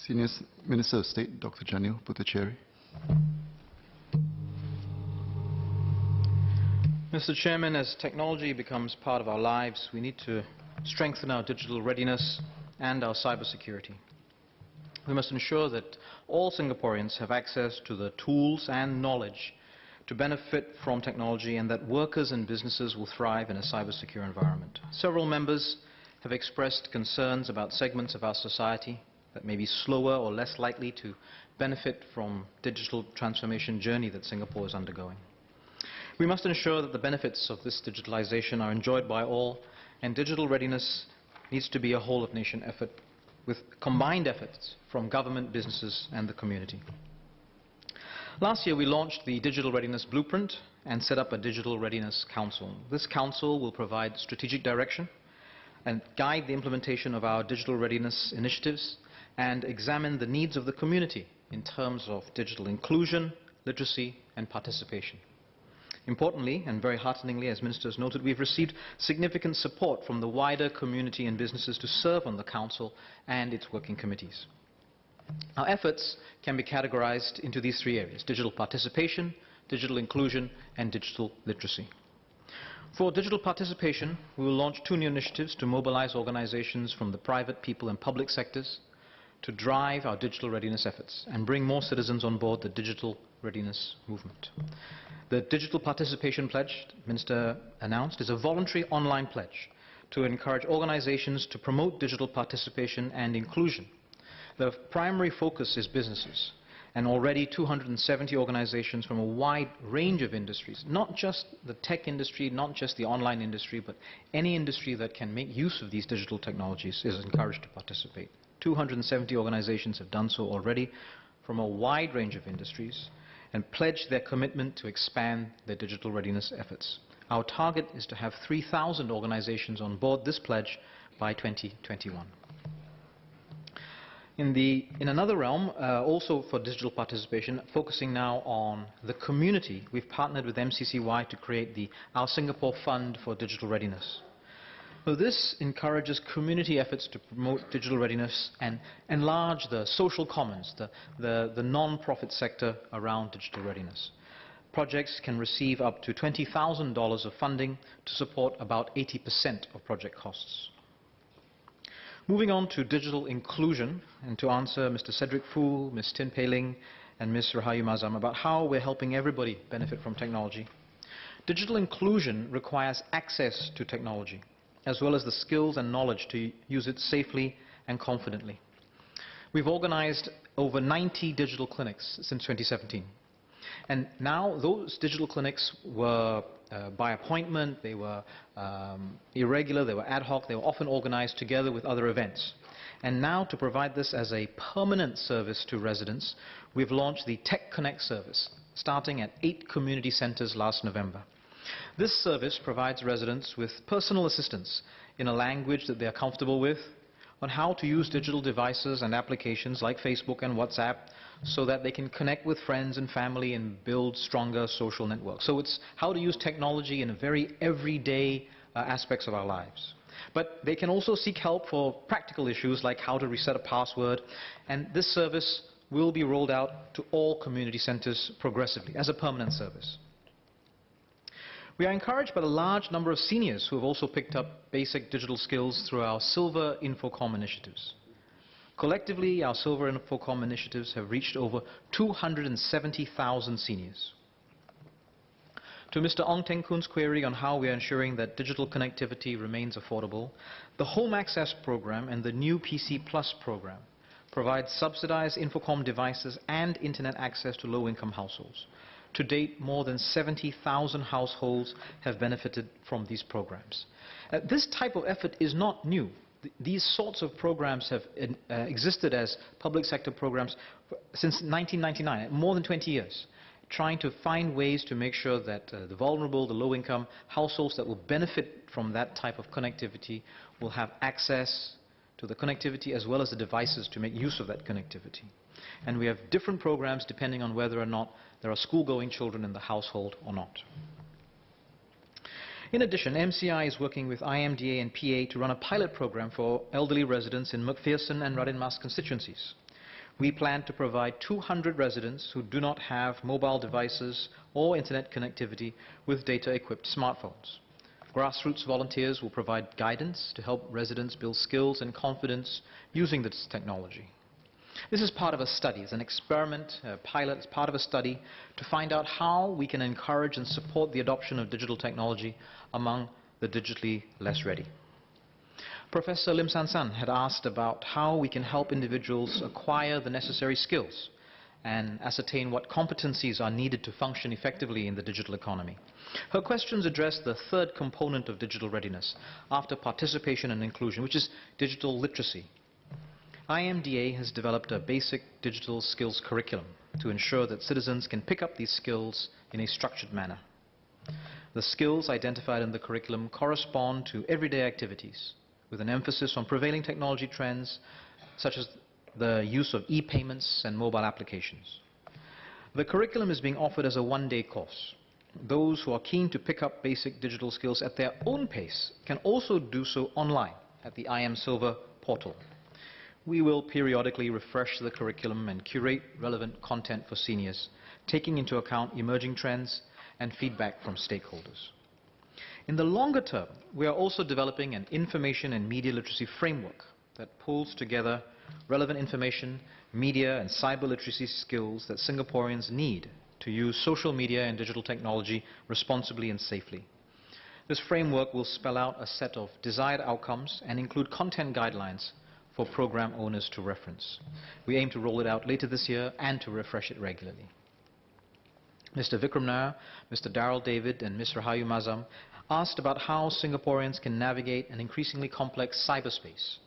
Senior Minister of State, Dr. Janil Puthucheary. Mr. Chairman, as technology becomes part of our lives, we need to strengthen our digital readiness and our cybersecurity. We must ensure that all Singaporeans have access to the tools and knowledge to benefit from technology, and that workers and businesses will thrive in a cybersecure environment. Several members have expressed concerns about segments of our society that may be slower or less likely to benefit from digital transformation journey that Singapore is undergoing. We must ensure that the benefits of this digitalization are enjoyed by all, and digital readiness needs to be a whole-of-nation effort with combined efforts from government, businesses and the community. Last year we launched the Digital Readiness Blueprint and set up a Digital Readiness Council. This council will provide strategic direction and guide the implementation of our digital readiness initiatives and examine the needs of the community in terms of digital inclusion, literacy and participation. Importantly, and very hearteningly, as Ministers noted, we've received significant support from the wider community and businesses to serve on the Council and its working committees. Our efforts can be categorized into these three areas: digital participation, digital inclusion, and digital literacy. For digital participation, we will launch 2 new initiatives to mobilize organizations from the private, people, and public sectors to drive our digital readiness efforts and bring more citizens on board the digital readiness movement. The Digital Participation Pledge the Minister announced is a voluntary online pledge to encourage organizations to promote digital participation and inclusion. The primary focus is businesses, and already 270 organizations from a wide range of industries, not just the tech industry, not just the online industry, but any industry that can make use of these digital technologies is encouraged to participate. 270 organizations have done so already from a wide range of industries and pledged their commitment to expand their digital readiness efforts. Our target is to have 3,000 organizations on board this pledge by 2021. In another realm, also for digital participation, focusing now on the community, we've partnered with MCCY to create our Singapore Fund for Digital Readiness. So this encourages community efforts to promote digital readiness and enlarge the social commons, the non-profit sector around digital readiness. Projects can receive up to $20,000 of funding to support about 80% of project costs. Moving on to digital inclusion, and to answer Mr. Cedric Foo, Ms. Tin Pei Ling and Ms. Rahayu Mazam about how we're helping everybody benefit from technology. Digital inclusion requires access to technology, as well as the skills and knowledge to use it safely and confidently. We've organized over 90 digital clinics since 2017. And now those digital clinics were by appointment, they were irregular, they were ad hoc, they were often organized together with other events. And now, to provide this as a permanent service to residents, we've launched the Tech Connect service, starting at 8 community centers last November. This service provides residents with personal assistance in a language that they are comfortable with, on how to use digital devices and applications like Facebook and WhatsApp so that they can connect with friends and family and build stronger social networks. So it's how to use technology in a very everyday aspects of our lives. But they can also seek help for practical issues like how to reset a password, and this service will be rolled out to all community centers progressively as a permanent service. We are encouraged by the large number of seniors who have also picked up basic digital skills through our Silver Infocom initiatives. Collectively, our Silver Infocom initiatives have reached over 270,000 seniors. To Mr. Ong Teng Koon's query on how we are ensuring that digital connectivity remains affordable, the Home Access Program and the new PC Plus program provide subsidized Infocom devices and internet access to low-income households. To date, more than 70,000 households have benefited from these programs. This type of effort is not new. These sorts of programs have existed as public sector programs since 1999, more than 20 years, trying to find ways to make sure that the vulnerable, the low-income households that will benefit from that type of connectivity will have access to the connectivity as well as the devices to make use of that connectivity. And we have different programs depending on whether or not there are school-going children in the household or not. In addition, MCI is working with IMDA and PA to run a pilot program for elderly residents in McPherson and Radin Mas constituencies. We plan to provide 200 residents who do not have mobile devices or internet connectivity with data-equipped smartphones. Grassroots volunteers will provide guidance to help residents build skills and confidence using this technology. This is part of a study. It's an experiment, a pilot. It's part of a study to find out how we can encourage and support the adoption of digital technology among the digitally less ready. Professor Lim San San had asked about how we can help individuals acquire the necessary skills and ascertain what competencies are needed to function effectively in the digital economy. Her questions address the third component of digital readiness, after participation and inclusion, which is digital literacy. IMDA has developed a basic digital skills curriculum to ensure that citizens can pick up these skills in a structured manner. The skills identified in the curriculum correspond to everyday activities, with an emphasis on prevailing technology trends such as the use of e-payments and mobile applications. The curriculum is being offered as a one-day course. Those who are keen to pick up basic digital skills at their own pace can also do so online at the IM Silver portal. We will periodically refresh the curriculum and curate relevant content for seniors, taking into account emerging trends and feedback from stakeholders. In the longer term, we are also developing an information and media literacy framework that pulls together relevant information, media and cyber literacy skills that Singaporeans need to use social media and digital technology responsibly and safely. This framework will spell out a set of desired outcomes and include content guidelines for program owners to reference. We aim to roll it out later this year and to refresh it regularly. Mr. Vikram Nair, Mr. Darrell David and Ms. Rahayu Mazam asked about how Singaporeans can navigate an increasingly complex cyberspace,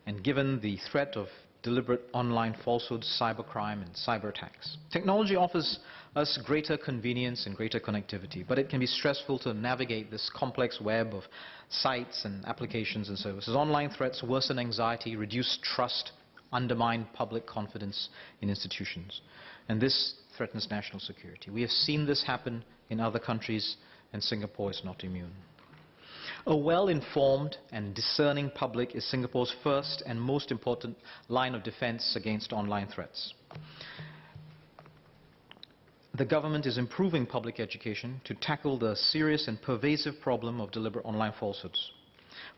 and given the threat of deliberate online falsehoods, cybercrime and cyber attacks. Technology offers us greater convenience and greater connectivity, but it can be stressful to navigate this complex web of sites and applications and services. Online threats worsen anxiety, reduce trust, undermine public confidence in institutions, and this threatens national security. We have seen this happen in other countries, and Singapore is not immune. A well-informed and discerning public is Singapore's first and most important line of defense against online threats. The government is improving public education to tackle the serious and pervasive problem of deliberate online falsehoods.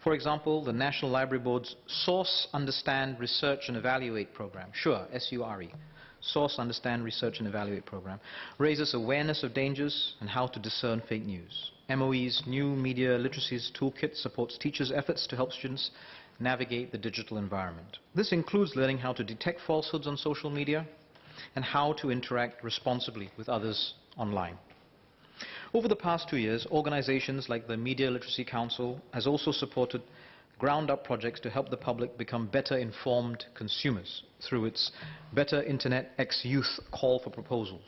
For example, the National Library Board's Source, Understand, Research and Evaluate program, SURE, S-U-R-E, Source, Understand, Research and Evaluate program, raises awareness of dangers and how to discern fake news. MOE's new media literacies toolkit supports teachers' efforts to help students navigate the digital environment. This includes learning how to detect falsehoods on social media and how to interact responsibly with others online. Over the past 2 years, organizations like the Media Literacy Council has also supported ground-up projects to help the public become better informed consumers through its Better Internet ex-Youth call for proposals.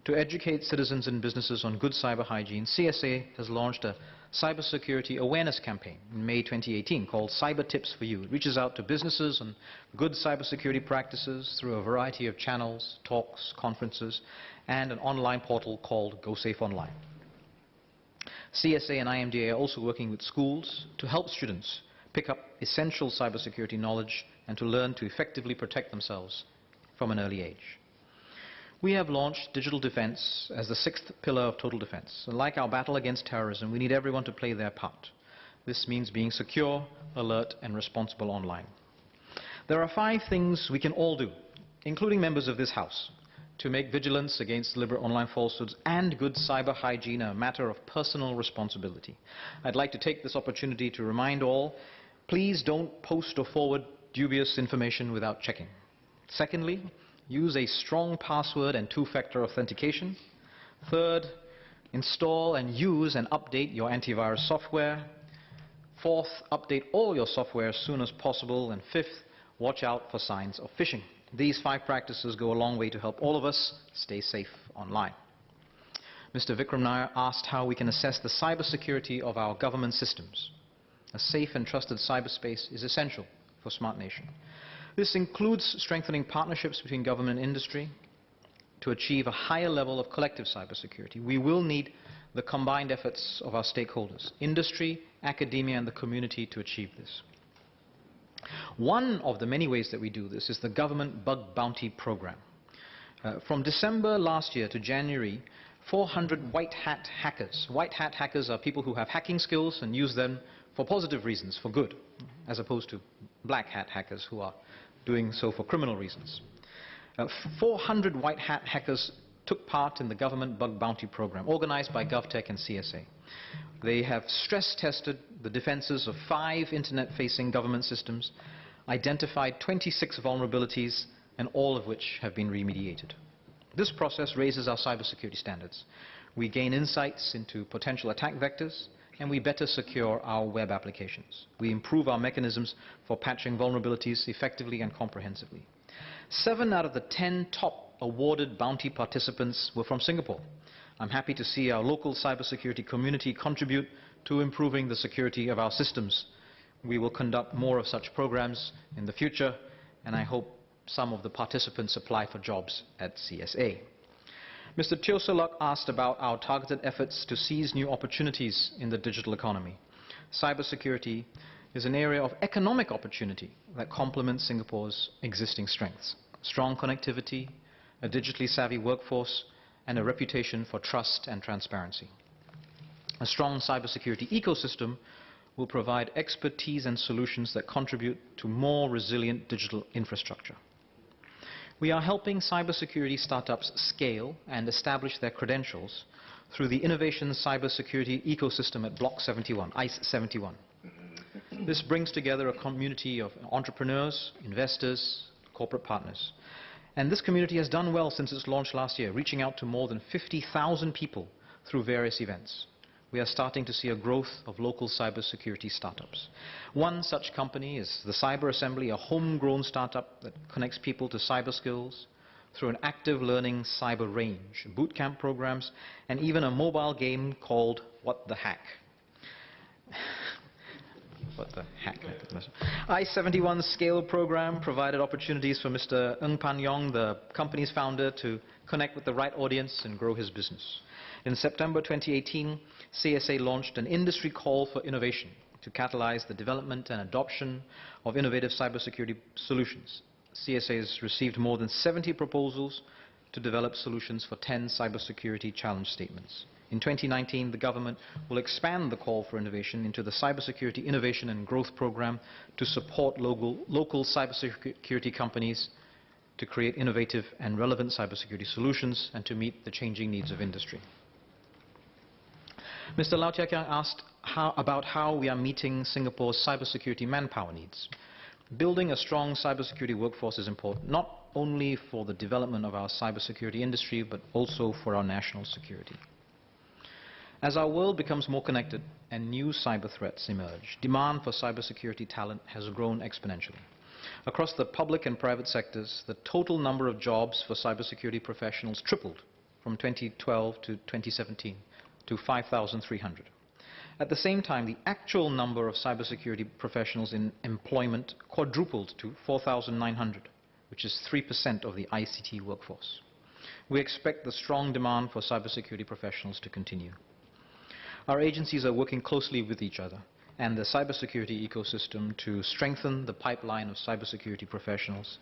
To educate citizens and businesses on good cyber hygiene, CSA has launched a cybersecurity awareness campaign in May 2018 called Cyber Tips for You. It reaches out to businesses on good cybersecurity practices through a variety of channels, talks, conferences, and an online portal called Go Safe Online. CSA and IMDA are also working with schools to help students pick up essential cybersecurity knowledge and to learn to effectively protect themselves from an early age. We have launched digital defense as the 6th pillar of total defense. And like our battle against terrorism, we need everyone to play their part. This means being secure, alert, and responsible online. There are 5 things we can all do, including members of this House, to make vigilance against deliberate online falsehoods and good cyber hygiene a matter of personal responsibility. I'd like to take this opportunity to remind all, please don't post or forward dubious information without checking. Secondly, use a strong password and 2-factor authentication. Third, install and use and update your antivirus software. Fourth, update all your software as soon as possible. And fifth, watch out for signs of phishing. These 5 practices go a long way to help all of us stay safe online. Mr. Vikram Nair asked how we can assess the cybersecurity of our government systems. A safe and trusted cyberspace is essential for Smart Nation. This includes strengthening partnerships between government and industry to achieve a higher level of collective cybersecurity. We will need the combined efforts of our stakeholders, industry, academia, and the community to achieve this. One of the many ways that we do this is the government bug bounty program. From December last year to January, 400 white hat hackers. White hat hackers are people who have hacking skills and use them for positive reasons, for good, as opposed to black hat hackers who are doing so for criminal reasons. 400 white hat hackers took part in the government bug bounty program organized by GovTech and CSA. They have stress tested the defenses of 5 internet-facing government systems, identified 26 vulnerabilities, and all of which have been remediated. This process raises our cybersecurity standards. We gain insights into potential attack vectors, and we better secure our web applications. We improve our mechanisms for patching vulnerabilities effectively and comprehensively. 7 out of the 10 top awarded bounty participants were from Singapore. I'm happy to see our local cybersecurity community contribute to improving the security of our systems. We will conduct more of such programs in the future, and I hope some of the participants apply for jobs at CSA. Mr. Tiosolok asked about our targeted efforts to seize new opportunities in the digital economy. Cybersecurity is an area of economic opportunity that complements Singapore's existing strengths. Strong connectivity, a digitally savvy workforce, and a reputation for trust and transparency. A strong cybersecurity ecosystem will provide expertise and solutions that contribute to more resilient digital infrastructure. We are helping cybersecurity startups scale and establish their credentials through the Innovation Cybersecurity Ecosystem at Block 71, ICE 71. This brings together a community of entrepreneurs, investors, corporate partners. And this community has done well since its launch last year, reaching out to more than 50,000 people through various events. We are starting to see a growth of local cybersecurity startups. One such company is the Cyber Assembly, a homegrown startup that connects people to cyber skills through an active learning cyber range, bootcamp programs, and even a mobile game called What the Hack. What the heck? I-71's Scale program provided opportunities for Mr. Ng Pan Yong, the company's founder, to connect with the right audience and grow his business. In September 2018, CSA launched an industry call for innovation to catalyze the development and adoption of innovative cybersecurity solutions. CSA has received more than 70 proposals to develop solutions for 10 cybersecurity challenge statements. In 2019, the government will expand the call for innovation into the Cybersecurity Innovation and Growth Program to support local cybersecurity companies to create innovative and relevant cybersecurity solutions and to meet the changing needs of industry. Mr. Lau Tia Kiang asked about how we are meeting Singapore's cybersecurity manpower needs. Building a strong cybersecurity workforce is important, not only for the development of our cybersecurity industry, but also for our national security. As our world becomes more connected and new cyber threats emerge, demand for cybersecurity talent has grown exponentially. Across the public and private sectors, the total number of jobs for cybersecurity professionals tripled from 2012 to 2017 to 5,300. At the same time, the actual number of cybersecurity professionals in employment quadrupled to 4,900, which is 3% of the ICT workforce. We expect the strong demand for cybersecurity professionals to continue. Our agencies are working closely with each other and the cybersecurity ecosystem to strengthen the pipeline of cybersecurity professionals,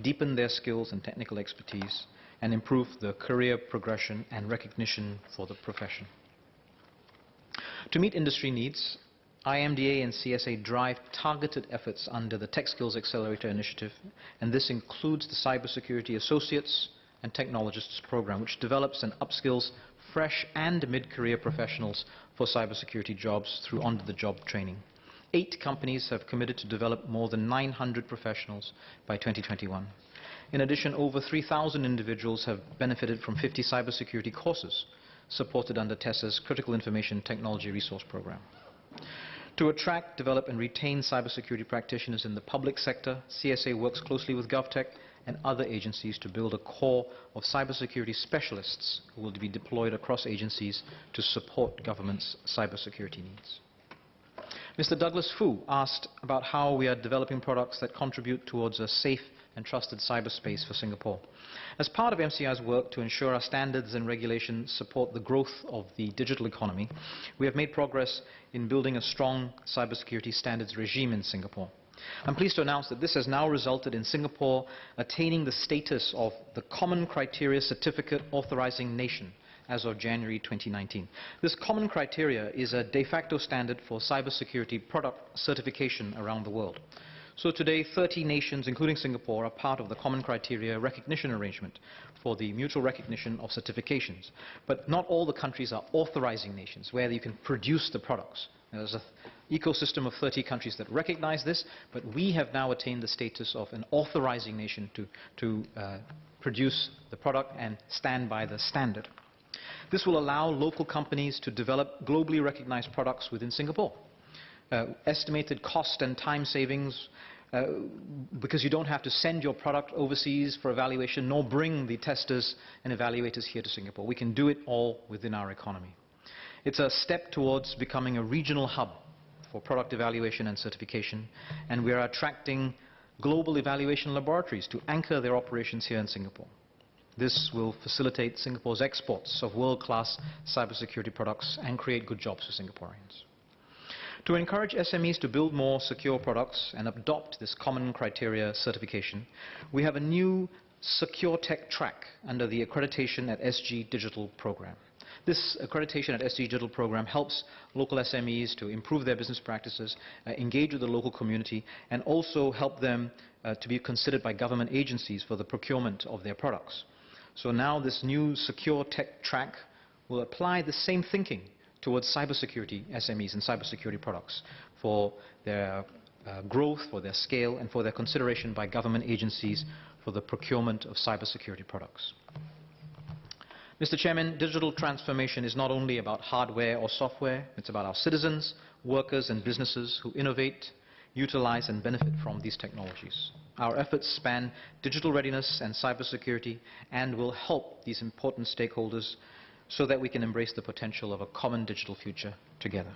deepen their skills and technical expertise, and improve the career progression and recognition for the profession. To meet industry needs, IMDA and CSA drive targeted efforts under the Tech Skills Accelerator Initiative, and this includes the Cybersecurity Associates and Technologists Program, which develops and upskills fresh and mid-career professionals for cybersecurity jobs through on-the-job training. 8 companies have committed to develop more than 900 professionals by 2021. In addition, over 3,000 individuals have benefited from 50 cybersecurity courses supported under TESA's Critical Information Technology Resource Program. To attract, develop and retain cybersecurity practitioners in the public sector, CSA works closely with GovTech and other agencies to build a core of cybersecurity specialists who will be deployed across agencies to support government's cybersecurity needs. Mr. Douglas Fu asked about how we are developing products that contribute towards a safe and trusted cyberspace for Singapore. As part of MCI's work to ensure our standards and regulations support the growth of the digital economy, we have made progress in building a strong cybersecurity standards regime in Singapore. I'm pleased to announce that this has now resulted in Singapore attaining the status of the Common Criteria Certificate Authorizing Nation as of January 2019. This common criteria is a de facto standard for cybersecurity product certification around the world. So today, 30 nations, including Singapore, are part of the Common Criteria Recognition Arrangement for the mutual recognition of certifications. But not all the countries are authorizing nations, where you can produce the products. There's an ecosystem of 30 countries that recognize this, but we have now attained the status of an authorizing nation to produce the product and stand by the standard. This will allow local companies to develop globally recognized products within Singapore. Estimated cost and time savings, because you don't have to send your product overseas for evaluation, nor bring the testers and evaluators here to Singapore. We can do it all within our economy. It's a step towards becoming a regional hub for product evaluation and certification, and we are attracting global evaluation laboratories to anchor their operations here in Singapore. This will facilitate Singapore's exports of world-class cybersecurity products and create good jobs for Singaporeans. To encourage SMEs to build more secure products and adopt this common criteria certification, we have a new Secure Tech track under the Accreditation at SG Digital program. This accreditation at SG Digital program helps local SMEs to improve their business practices, engage with the local community, and also help them to be considered by government agencies for the procurement of their products. So now this new Secure Tech track will apply the same thinking towards cybersecurity SMEs and cybersecurity products for their growth, for their scale, and for their consideration by government agencies for the procurement of cybersecurity products. Mr. Chairman, digital transformation is not only about hardware or software, it's about our citizens, workers and businesses who innovate, utilize and benefit from these technologies. Our efforts span digital readiness and cybersecurity and will help these important stakeholders so that we can embrace the potential of a common digital future together.